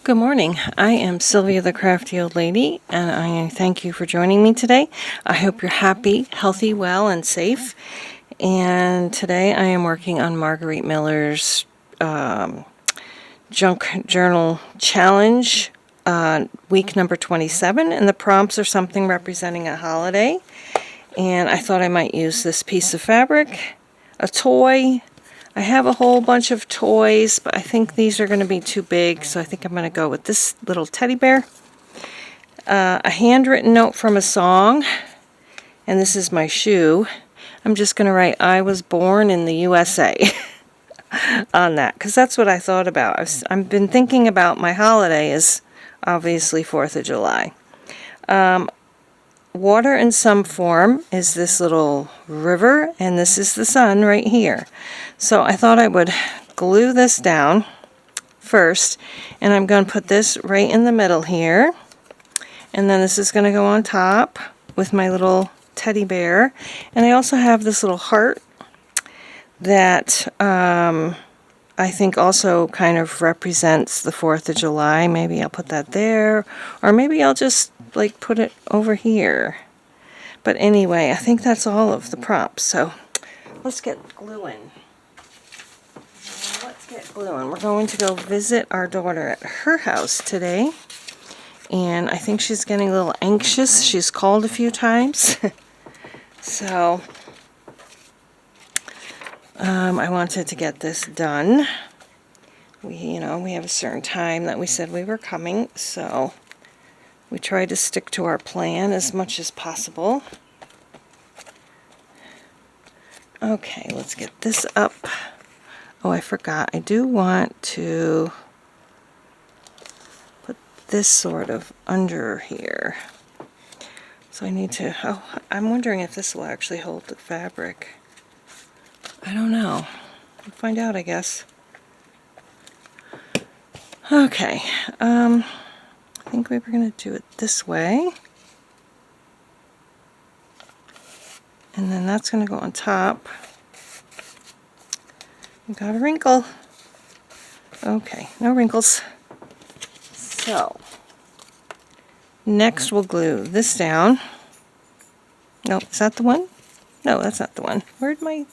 Good morning. I am Sylvia the Crafty Old Lady, and I thank you for joining me today. I hope you're happy, healthy, well, and safe. And today I am working on Margarete Miller's Junk Journal Challenge, week number 27, and the prompts are something representing a holiday. And I thought I might use this piece of fabric, a toy. I have a whole bunch of toys, but I think these are going to be too big, so I think I'm going to go with this little teddy bear. A handwritten note from a song, and this is my shoe. I'm just going to write, I was born in the USA on that, because that's what I thought about. I've been thinking about my holiday is obviously 4th of July. Water in some form is this little river, and this is the sun right here. So I thought I would glue this down first, and I'm going to put this right in the middle here, and then this is going to go on top with my little teddy bear. And I also have this little heart that I think also kind of represents the 4th of July. Maybe I'll put that there, or maybe I'll just like put it over here. But anyway, I think that's all of the prompts. So let's get gluing. We're going to go visit our daughter at her house today. And I think she's getting a little anxious. She's called a few times. So I wanted to get this done. We have a certain time that we said we were coming, so we try to stick to our plan as much as possible. Okay, let's get this up. Oh, I forgot. I do want to put this sort of under here. So I need to, I'm wondering if this will actually hold the fabric. I don't know. We'll find out, I guess. Okay, I think we were going to do it this way. And then that's going to go on top. We got a wrinkle. Okay, no wrinkles. So, next we'll glue this down. No, is that the one? No, that's not the one. Where'd my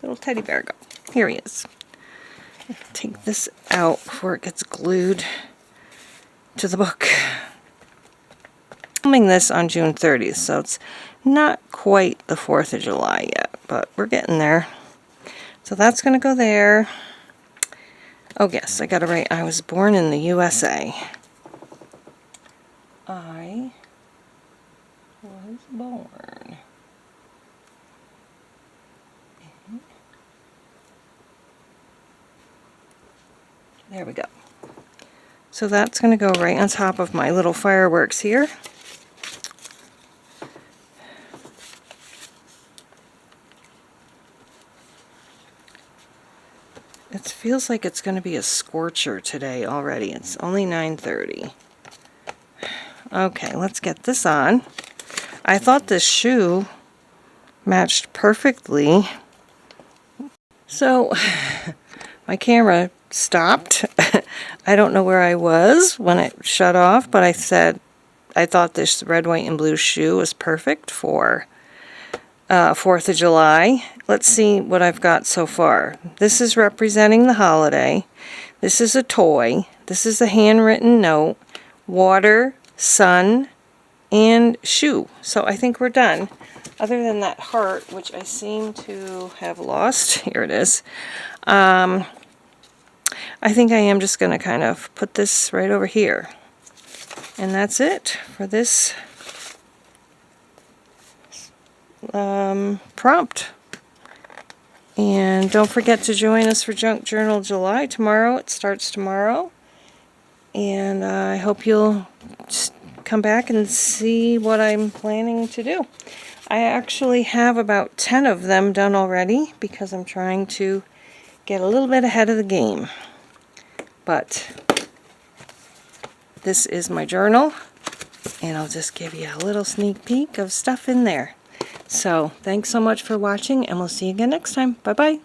little teddy bear go? Here he is. Take this out before it gets glued to the book. I'm filming this on June 30th, so it's not quite the 4th of July yet, but we're getting there. So that's going to go there. Oh yes, I got to write, I was born in the USA. I was born. There we go. So that's going to go right on top of my little fireworks here. It feels like it's going to be a scorcher today already. It's only 9:30. Okay, let's get this on. I thought this shoe matched perfectly. So my camera stopped. I don't know where I was when it shut off, but I said I thought this red, white, and blue shoe was perfect for 4th of July. Let's see what I've got so far. This is representing the holiday. This is a toy. This is a handwritten note. Water, sun, and shoe. So I think we're done. Other than that heart, which I seem to have lost. Here it is. I think I am just going to kind of put this right over here. And that's it for this prompt. And don't forget to join us for Junk Journal July tomorrow. It starts tomorrow. And I hope you'll come back and see what I'm planning to do. I actually have about 10 of them done already because I'm trying to get a little bit ahead of the game. But this is my journal, and I'll just give you a little sneak peek of stuff in there. So thanks so much for watching, and we'll see you again next time. Bye-bye.